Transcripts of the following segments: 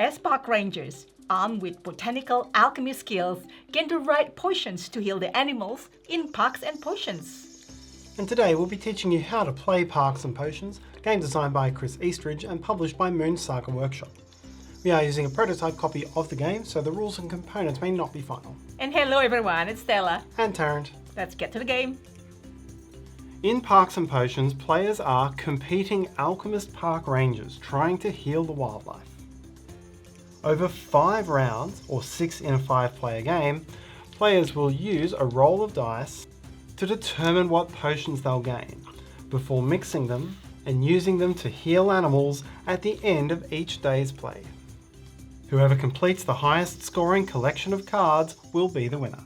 As park rangers, armed with botanical alchemy skills, gain the right potions to heal the animals in Parks and Potions. And today we'll be teaching you how to play Parks and Potions, game designed by Chris Eastridge and published by Moon Saga Workshop. We are using a prototype copy of the game, so the rules and components may not be final. And hello everyone, it's Stella. And Tarrant. Let's get to the game. In Parks and Potions, players are competing alchemist park rangers trying to heal the wildlife. Over 5 rounds, or 6 in a 5-player game, players will use a roll of dice to determine what potions they'll gain, before mixing them and using them to heal animals at the end of each day's play. Whoever completes the highest scoring collection of cards will be the winner.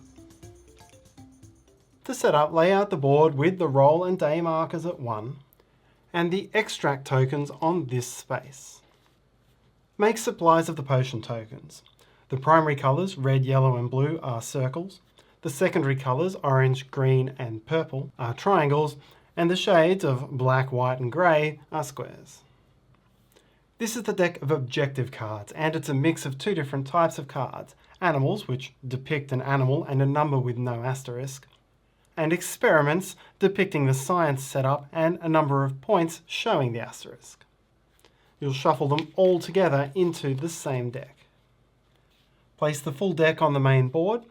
To set up, lay out the board with the roll and day markers at 1 and the extract tokens on this space. Make supplies of the potion tokens. The primary colours, red, yellow and blue, are circles. The secondary colours, orange, green and purple, are triangles, and the shades of black, white and grey are squares. This is the deck of objective cards, and it's a mix of 2 different types of cards: animals, which depict an animal and a number with no asterisk, and experiments, depicting the science setup and a number of points showing the asterisk. You'll shuffle them all together into the same deck. Place the full deck on the main board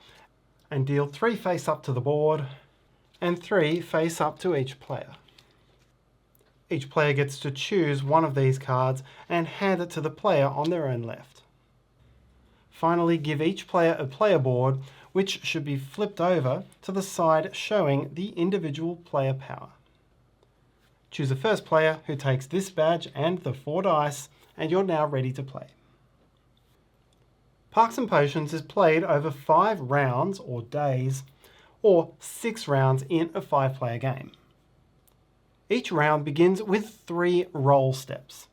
and deal 3 face up to the board and 3 face up to each player. Each player gets to choose one of these cards and hand it to the player on their own left. Finally, give each player a player board, which should be flipped over to the side showing the individual player power. Choose a first player who takes this badge and the 4 dice, and you're now ready to play. Parks and Potions is played over 5 rounds or days, or 6 rounds in a 5-player game. Each round begins with 3 roll steps.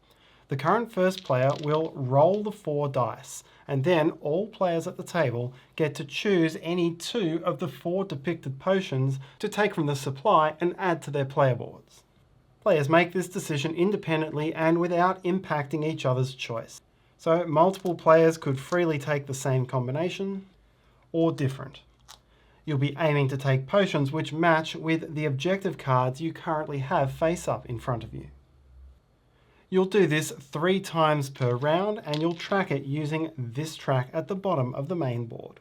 The current first player will roll the 4 dice, and then all players at the table get to choose any 2 of the 4 depicted potions to take from the supply and add to their player boards. Players make this decision independently and without impacting each other's choice. So multiple players could freely take the same combination or different. You'll be aiming to take potions which match with the objective cards you currently have face up in front of you. You'll do this 3 times per round, and you'll track it using this track at the bottom of the main board.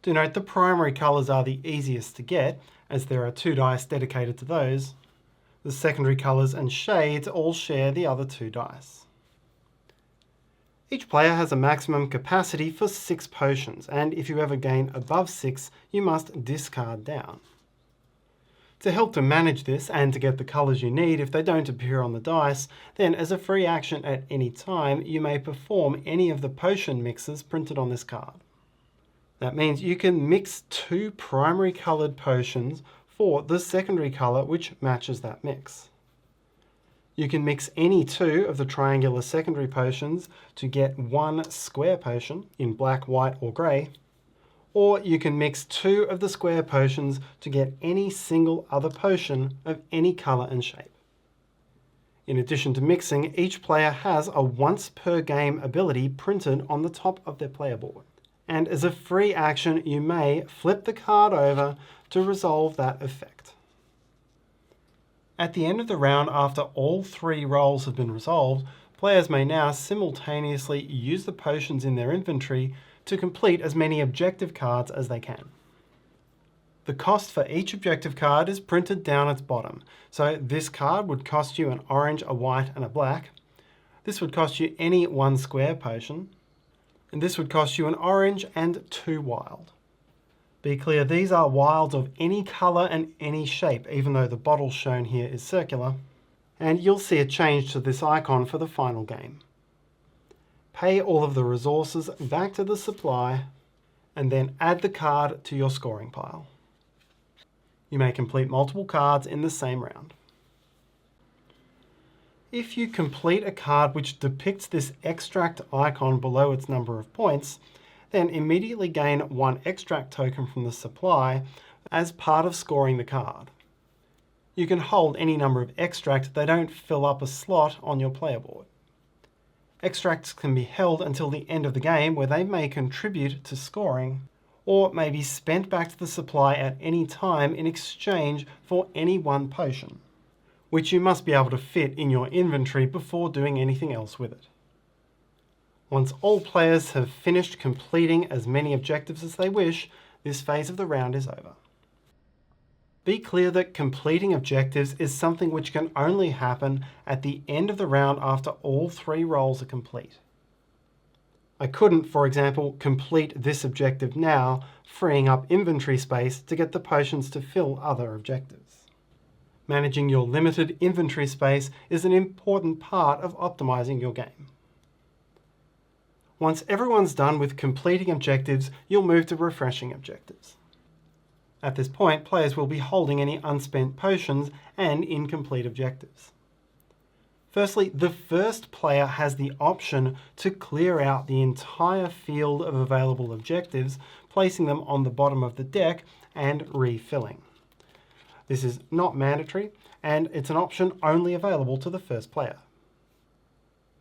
Do note the primary colours are the easiest to get, as there are 2 dice dedicated to those. The secondary colours and shades all share the other 2 dice. Each player has a maximum capacity for 6 potions, and if you ever gain above 6, you must discard down. To help to manage this and to get the colours you need if they don't appear on the dice, then as a free action at any time, you may perform any of the potion mixes printed on this card. That means you can mix 2 primary coloured potions for the secondary colour which matches that mix. You can mix any 2 of the triangular secondary potions to get 1 square potion in black, white or grey, or you can mix 2 of the square potions to get any single other potion of any colour and shape. In addition to mixing, each player has a once per game ability printed on the top of their player board. And as a free action, you may flip the card over to resolve that effect. At the end of the round, after all 3 rolls have been resolved, players may now simultaneously use the potions in their inventory to complete as many objective cards as they can. The cost for each objective card is printed down its bottom. So this card would cost you an orange, a white and a black. This would cost you any 1 square potion. And this would cost you an orange and 2 wild. Be clear, these are wilds of any colour and any shape, even though the bottle shown here is circular. And you'll see a change to this icon for the final game. Pay all of the resources back to the supply, and then add the card to your scoring pile. You may complete multiple cards in the same round. If you complete a card which depicts this extract icon below its number of points, then immediately gain 1 extract token from the supply as part of scoring the card. You can hold any number of extract, they don't fill up a slot on your player board. Extracts can be held until the end of the game, where they may contribute to scoring, or may be spent back to the supply at any time in exchange for any one potion, which you must be able to fit in your inventory before doing anything else with it. Once all players have finished completing as many objectives as they wish, this phase of the round is over. Be clear that completing objectives is something which can only happen at the end of the round after all 3 roles are complete. I couldn't, for example, complete this objective now, freeing up inventory space to get the potions to fill other objectives. Managing your limited inventory space is an important part of optimizing your game. Once everyone's done with completing objectives, you'll move to refreshing objectives. At this point, players will be holding any unspent potions and incomplete objectives. Firstly, the first player has the option to clear out the entire field of available objectives, placing them on the bottom of the deck and refilling. This is not mandatory, and it's an option only available to the first player.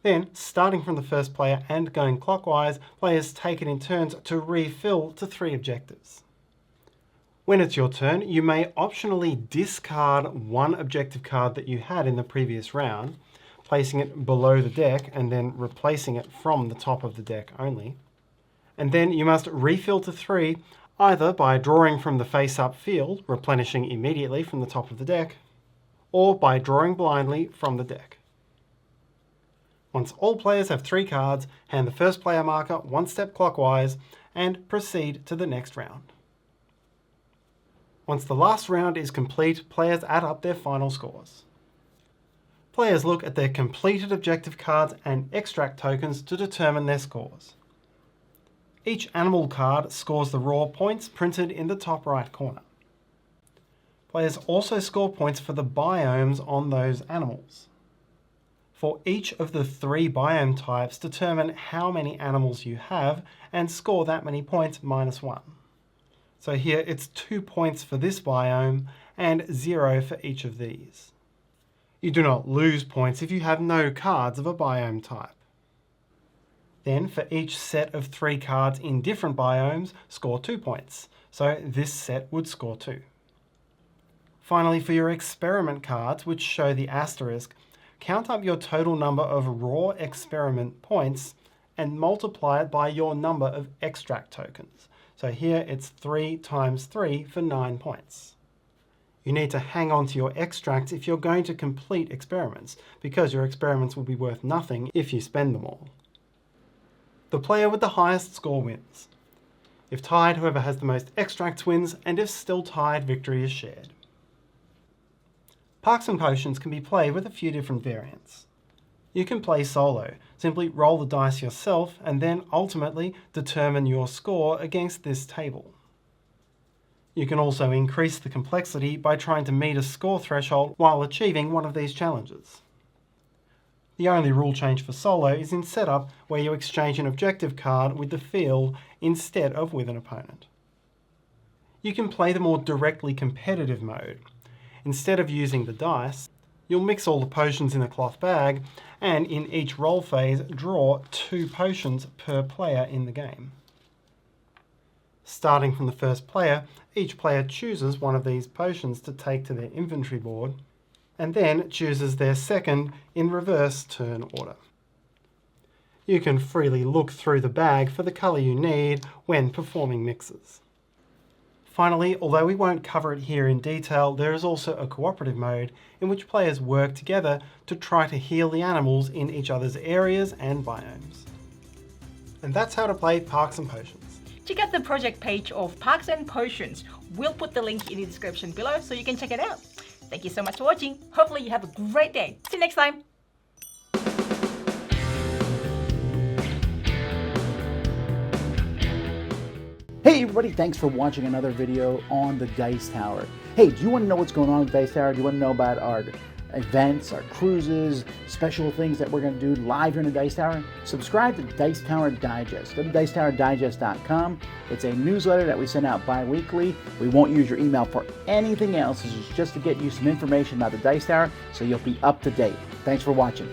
Then, starting from the first player and going clockwise, players take it in turns to refill to 3 objectives. When it's your turn, you may optionally discard one objective card that you had in the previous round, placing it below the deck and then replacing it from the top of the deck only. And then you must refill to 3, either by drawing from the face-up field, replenishing immediately from the top of the deck, or by drawing blindly from the deck. Once all players have 3 cards, hand the first player marker 1 step clockwise and proceed to the next round. Once the last round is complete, players add up their final scores. Players look at their completed objective cards and extract tokens to determine their scores. Each animal card scores the raw points printed in the top right corner. Players also score points for the biomes on those animals. For each of the 3 biome types, determine how many animals you have and score that many points minus 1. So here it's 2 points for this biome and 0 for each of these. You do not lose points if you have no cards of a biome type. Then for each set of 3 cards in different biomes, score 2 points. So this set would score 2. Finally, for your experiment cards, which show the asterisk, count up your total number of raw experiment points and multiply it by your number of extract tokens. So here it's 3 times 3 for 9 points. You need to hang on to your extracts if you're going to complete experiments, because your experiments will be worth nothing if you spend them all. The player with the highest score wins. If tied, whoever has the most extracts wins, and if still tied, victory is shared. Parks and Potions can be played with a few different variants. You can play solo, simply roll the dice yourself and then ultimately determine your score against this table. You can also increase the complexity by trying to meet a score threshold while achieving one of these challenges. The only rule change for solo is in setup, where you exchange an objective card with the field instead of with an opponent. You can play the more directly competitive mode. Instead of using the dice, you'll mix all the potions in a cloth bag and in each roll phase draw 2 potions per player in the game. Starting from the first player, each player chooses one of these potions to take to their inventory board and then chooses their second in reverse turn order. You can freely look through the bag for the colour you need when performing mixes. Finally, although we won't cover it here in detail, there is also a cooperative mode in which players work together to try to heal the animals in each other's areas and biomes. And that's how to play Parks and Potions. Check out the project page of Parks and Potions. We'll put the link in the description below so you can check it out. Thank you so much for watching. Hopefully you have a great day. See you next time. Hey everybody, thanks for watching another video on the Dice Tower. Hey, do you want to know what's going on with Dice Tower? Do you want to know about our events, our cruises, special things that we're going to do live here in the Dice Tower? Subscribe to Dice Tower Digest. Go to dicetowerdigest.com. It's a newsletter that we send out bi-weekly. We won't use your email for anything else. This is just to get you some information about the Dice Tower so you'll be up to date. Thanks for watching.